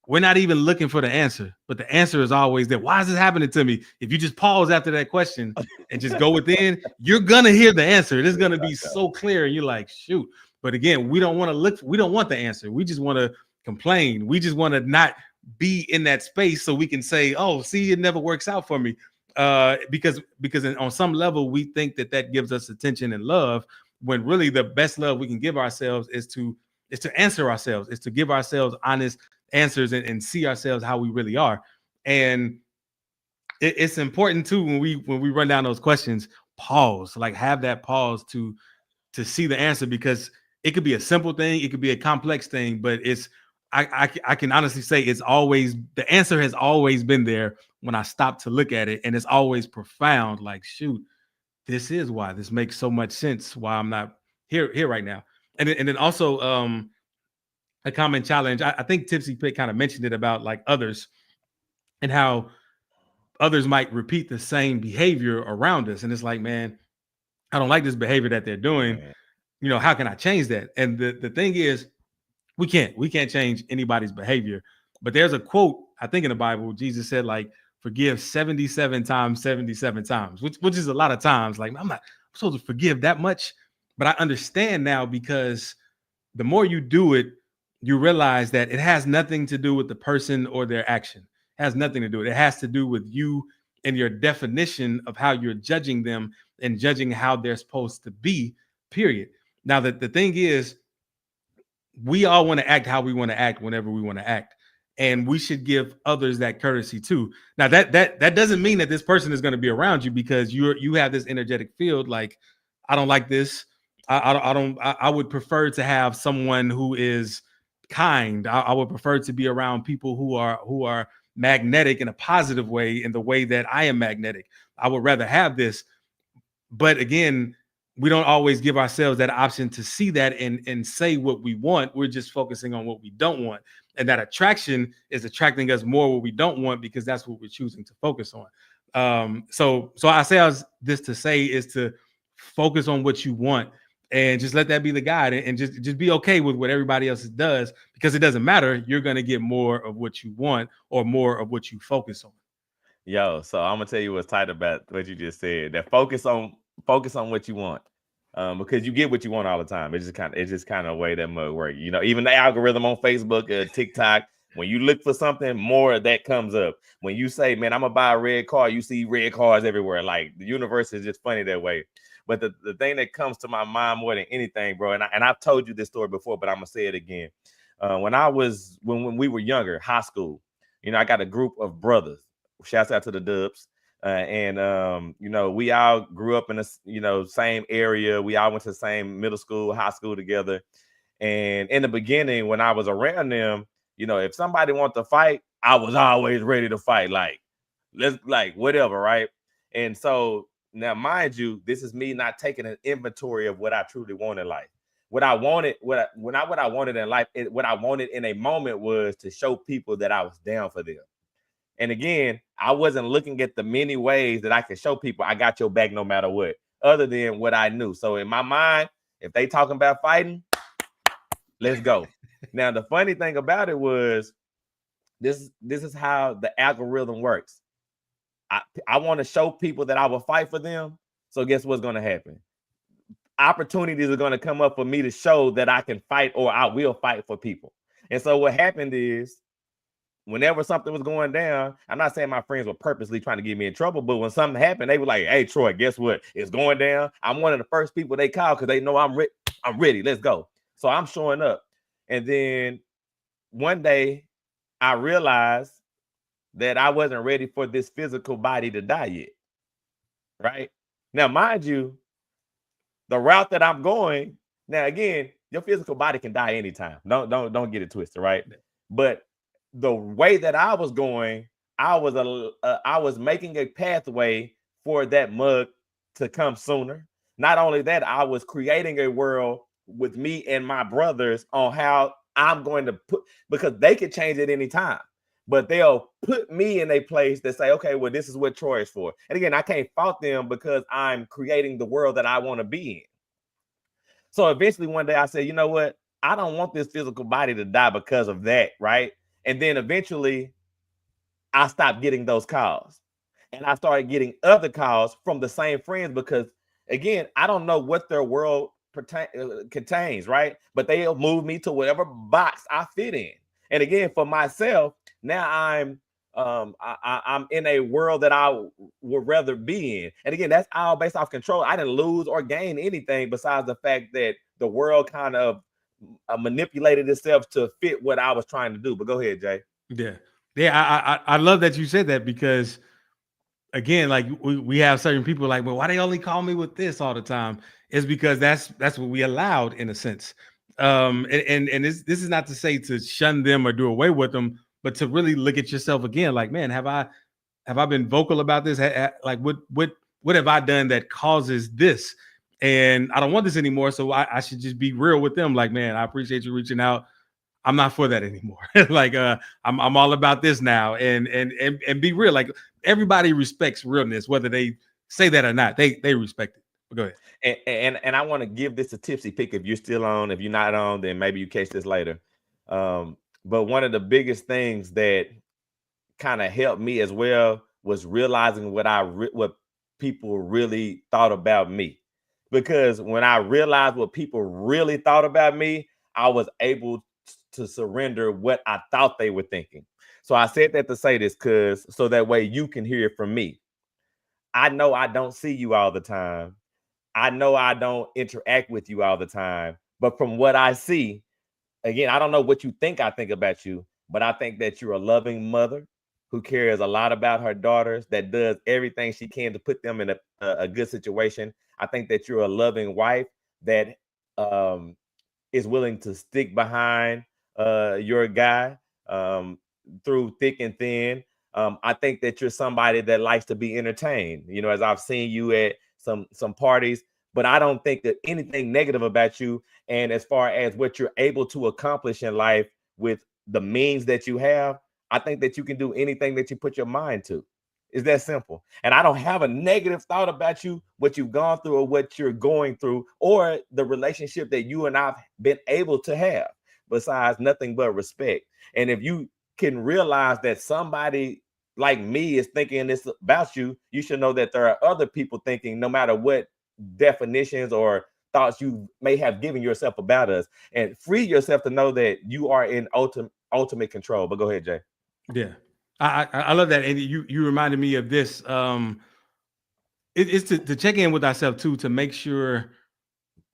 We're not even looking for the answer, but the answer is always there. Why is this happening to me? If you just pause after that question and just go within, you're gonna hear the answer. It is gonna be so clear, and you're like, shoot. But again, we don't want to look. We don't want the answer. We just want to complain. We just want to not be in that space so we can say, "Oh, see, it never works out for me," because on some level we think that gives us attention and love, when really the best love we can give ourselves is to answer ourselves, is to give ourselves honest answers and see ourselves how we really are. And it's important too, when we run down those questions, pause, like have that pause to see the answer, because it could be a simple thing, it could be a complex thing, but I can honestly say it's always, the answer has always been there when I stop to look at it, and it's always profound. Like, shoot, this is why this makes so much sense, why I'm not here right now. And then also a common challenge, I think Tipsy Pit kind of mentioned it about like others and how others might repeat the same behavior around us. And it's like, man, I don't like this behavior that they're doing. You know, how can I change that? And the thing is, we can't change anybody's behavior. But there's a quote, I think in the Bible, Jesus said, like, forgive 77 times, 77 times, which is a lot of times. Like, I'm supposed to forgive that much. But I understand now, because the more you do it, you realize that it has nothing to do with the person or their action. It has nothing to do with it. It has to do with you and your definition of how you're judging them and judging how they're supposed to be, period. Now, the thing is, we all want to act how we want to act whenever we want to act. And we should give others that courtesy too. Now, that doesn't mean that this person is going to be around you because you have this energetic field. Like, I don't like this. I would prefer to have someone who is kind. I would prefer to be around people who are magnetic in a positive way, in the way that I am magnetic. I would rather have this. But again, we don't always give ourselves that option to see that and say what we want. We're just focusing on what we don't want. And that attraction is attracting us more what we don't want, because that's what we're choosing to focus on. So I say this to say is to focus on what you want and just let that be the guide, and just be okay with what everybody else does, because it doesn't matter. You're going to get more of what you want or more of what you focus on. Yo, so I'm gonna tell you what's tight about what you just said. That focus on what you want, because you get what you want all the time. It's just kind of a way that mug work. You know, even the algorithm on Facebook, TikTok. When you look for something, more of that comes up. When you say, "Man, I'm gonna buy a red car," you see red cars everywhere. Like, the universe is just funny that way. But the thing that comes to my mind more than anything, bro, and I've told you this story before, but I'm gonna say it again. When we were younger, high school, you know, I got a group of brothers. Shouts out to the Dubs. You know, we all grew up in the same area. We all went to the same middle school, high school together. And in the beginning, when I was around them, you know, if somebody wanted to fight, I was always ready to fight. Like, let's, like, whatever, right? And so now, mind you, this is me not taking an inventory of what I truly want in life. What I wanted in life, what I wanted in a moment was to show people that I was down for them. And again, I wasn't looking at the many ways that I could show people I got your back no matter what, other than what I knew. So in my mind, if they talking about fighting, let's go. Now, the funny thing about it was, this is how the algorithm works. I want to show people that I will fight for them. So guess what's going to happen? Opportunities are going to come up for me to show that I can fight, or I will fight for people. And so what happened is, whenever something was going down, I'm not saying my friends were purposely trying to get me in trouble, but when something happened, they were like, "Hey, Troy, guess what? It's going down." I'm one of the first people they call because they know I'm ready. Let's go. So I'm showing up. And then one day I realized that I wasn't ready for this physical body to die yet. Right? Now, mind you, the route that I'm going, now again, your physical body can die anytime. Don't get it twisted, right? But the way that I was going, I was making a pathway for that mug to come sooner. Not only that, I was creating a world with me and my brothers on how I'm going to put, because they could change at any time, but they'll put me in a place that say, okay, well, this is what Troy is for. And again, I can't fault them because I'm creating the world that I want to be in. So eventually one day I said, you know what? I don't want this physical body to die because of that, right? And then eventually I stopped getting those calls. And I started getting other calls from the same friends because, again, I don't know what their world contains, right? But they'll move me to whatever box I fit in. And again, for myself, now I'm in a world that I would rather be in. And again, that's all based off control. I didn't lose or gain anything besides the fact that the world kind of manipulated itself to fit what I was trying to do. But go ahead, Jay. Yeah. Yeah. I love that you said that because, again, like we have certain people like, well, why they only call me with this all the time? It's because that's what we allowed in a sense. And this is not to say to shun them or do away with them, but to really look at yourself again. Like, man, have I been vocal about this? Like, what have I done that causes this? And I don't want this anymore. So I should just be real with them. Like, man, I appreciate you reaching out. I'm not for that anymore. Like, I'm all about this now, and be real. Like, everybody respects realness, whether they say that or not. They respect it. But go ahead. And I want to give this a tipsy pick. If you're still on, if you're not on, then maybe you catch this later. But one of the biggest things that kind of helped me as well was realizing what people really thought about me. Because when I realized what people really thought about me, I was able to surrender what I thought they were thinking. So I said that to say this, because so that way you can hear it from me. I know I don't see you all the time. I know I don't interact with you all the time. But from what I see, again, I don't know what you think I think about you, but I think that you're a loving mother who cares a lot about her daughters, that does everything she can to put them in a good situation. I think that you're a loving wife that is willing to stick behind your guy through thick and thin. I think that you're somebody that likes to be entertained. You know, as I've seen you at some parties, but I don't think that anything negative about you. And as far as what you're able to accomplish in life with the means that you have, I think that you can do anything that you put your mind to. It's that simple. And I don't have a negative thought about you, what you've gone through or what you're going through, or the relationship that you and I've been able to have, besides nothing but respect. And if you can realize that somebody like me is thinking this about you, you should know that there are other people thinking, no matter what definitions or thoughts you may have given yourself about us, and free yourself to know that you are in ultimate control. But go ahead, Jay. Yeah. I love that. And you reminded me of this. It's to check in with ourselves too, to make sure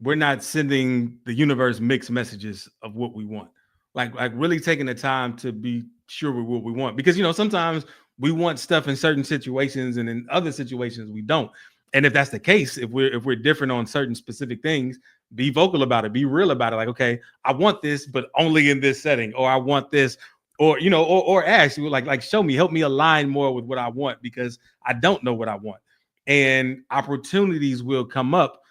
we're not sending the universe mixed messages of what we want. Like really taking the time to be sure with what we want. Because, you know, sometimes we want stuff in certain situations and in other situations we don't. And if that's the case, if we're different on certain specific things, be vocal about it, be real about it. Like, okay, I want this, but only in this setting, or I want this, or, you know, or ask you, like, show me, help me align more with what I want, because I don't know what I want. And opportunities will come up,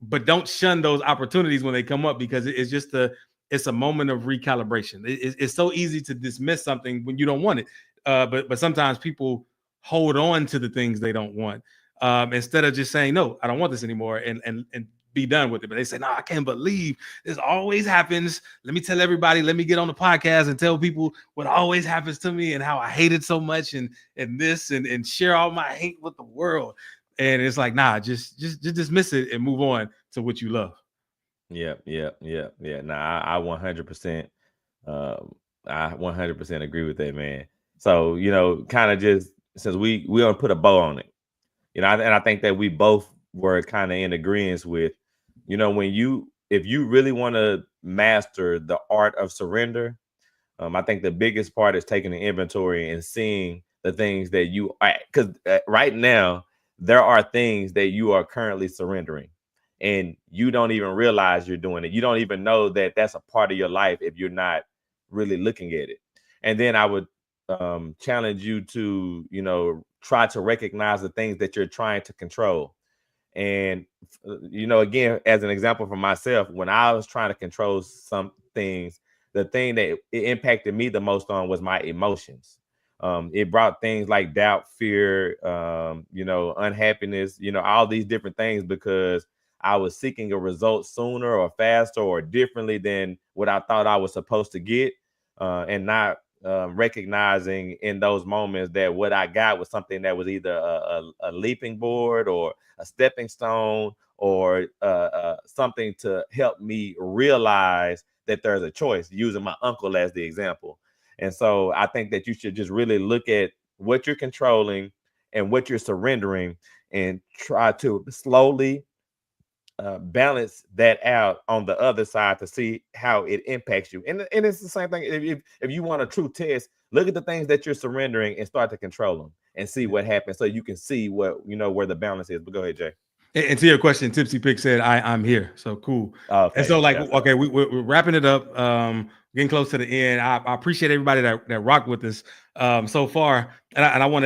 but don't shun those opportunities when they come up, because it's a moment of recalibration. It's so easy to dismiss something when you don't want it. But sometimes people hold on to the things they don't want, instead of just saying, no, I don't want this anymore, and be done with it. But they say, no, I can't believe this always happens. Let me tell everybody, let me get on the podcast and tell people what always happens to me and how I hate it so much, and this, and share all my hate with the world. And it's like, nah, just dismiss it and move on to what you love. Yeah. Nah, I 100%. I 100% agree with that, man. So, you know, kind of just since we gonna put a bow on it, you know, and I think that we both were kind of in agreement with, you know, if you really want to master the art of surrender, I think the biggest part is taking the inventory and seeing the things that you, because right now there are things that you are currently surrendering, and you don't even realize you're doing it. You don't even know that that's a part of your life if you're not really looking at it. And then I would challenge you to, you know, try to recognize the things that you're trying to control. And, you know, again, as an example for myself, when I was trying to control some things, the thing that it impacted me the most on was my emotions. It brought things like doubt, fear, you know, unhappiness, you know, all these different things, because I was seeking a result sooner or faster or differently than what I thought I was supposed to get, and not recognizing in those moments that what I got was something that was either a leaping board or a stepping stone or something to help me realize that there's a choice, using my uncle as the example. And so I think that you should just really look at what you're controlling and what you're surrendering and try to slowly balance that out on the other side to see how it impacts you. And it's the same thing. If you want a true test, look at the things that you're surrendering and start to control them and see what happens, so you can see what, you know, where the balance is. But go ahead, Jay. And to your question, Tipsy Pick said, I'm here. So cool. Okay. And so like, okay, we're wrapping it up, getting close to the end. I appreciate everybody that rocked with us so far. And I want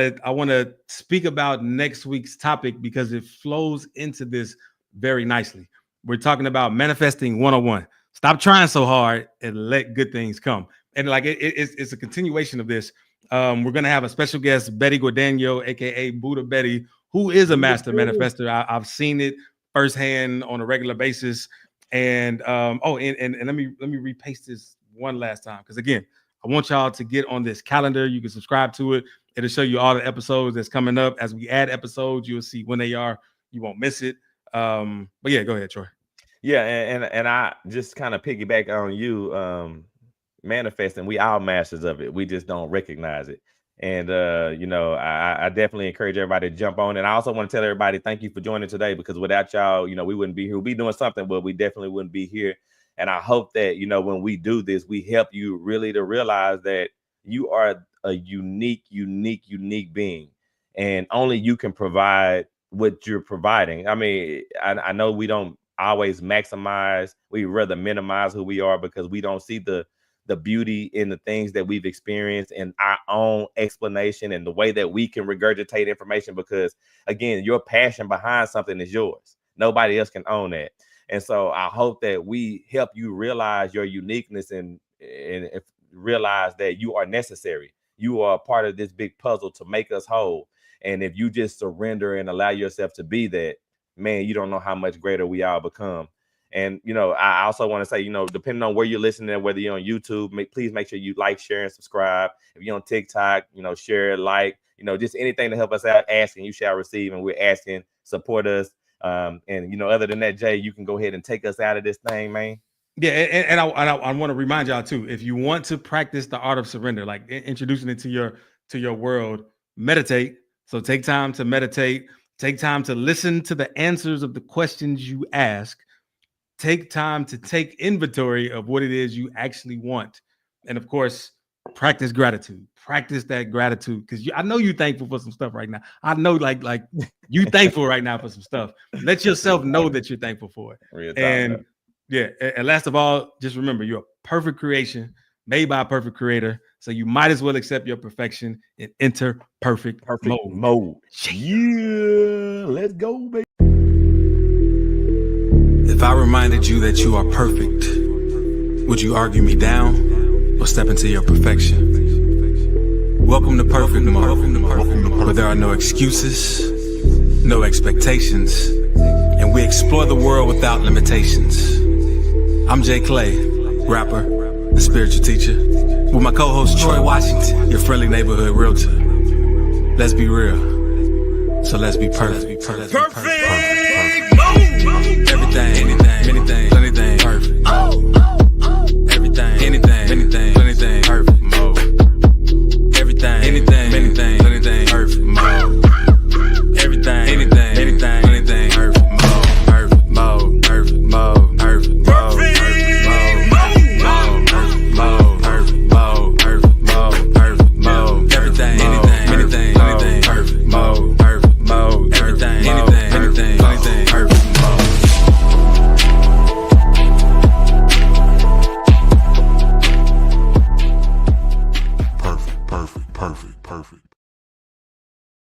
to speak about next week's topic because it flows into this very nicely. We're talking about manifesting 101. Stop trying so hard and let good things come. And like, it's a continuation of this. We're going to have a special guest, Betty Gordano, aka Buddha Betty, who is a master manifester. I've seen it firsthand on a regular basis. And and let me repaste this one last time, because again, I want y'all to get on this calendar. You can subscribe to it. It'll show you all the episodes that's coming up. As we add episodes, you'll see when they are. You won't miss it. But yeah, go ahead, Troy. Yeah, and I just kind of piggyback on you, manifesting. We all masters of it. We just don't recognize it. And you know, I definitely encourage everybody to jump on. And I also want to tell everybody thank you for joining today, because without y'all, you know, we wouldn't be here. We'd be doing something, but we definitely wouldn't be here. And I hope that, you know, when we do this, we help you really to realize that you are a unique being, and only you can provide what you're providing. I mean, I know we don't always maximize. We rather minimize who we are because we don't see the beauty in the things that we've experienced and our own explanation and the way that we can regurgitate information, because again, your passion behind something is yours. Nobody else can own that. And so I hope that we help you realize your uniqueness and realize that you are necessary. You are a part of this big puzzle to make us whole. And if you just surrender and allow yourself to be that, man, you don't know how much greater we all become. And, you know, I also want to say, you know, depending on where you're listening, whether you're on YouTube, please make sure you like, share, and subscribe. If you're on TikTok, you know, share, like, you know, just anything to help us out. Asking, you shall receive. And we're asking, support us. And, you know, other than that, Jay, you can go ahead and take us out of this thing, man. Yeah. And I want to remind y'all, too, if you want to practice the art of surrender, like introducing it to your world, meditate. So take time to meditate. Take time to listen to the answers of the questions you ask. Take time to take inventory of what it is you actually want. And of course, practice gratitude. Practice that gratitude, because I know you're thankful for some stuff right now. I know like you thankful right now for some stuff. Let yourself know that you're thankful for it. And yeah, and last of all, just remember, you're a perfect creation made by a perfect creator. So you might as well accept your perfection and enter perfect mode. Yeah, let's go, baby. If I reminded you that you are perfect, would you argue me down or step into your perfection? Welcome to perfect mode, where there are no excuses, no expectations, and we explore the world without limitations. I'm Jay Clay, rapper and spiritual teacher, with my co-host Troy Washington, your friendly neighborhood realtor. Let's be real, so let's be perfect. Perfect. Everything, anything.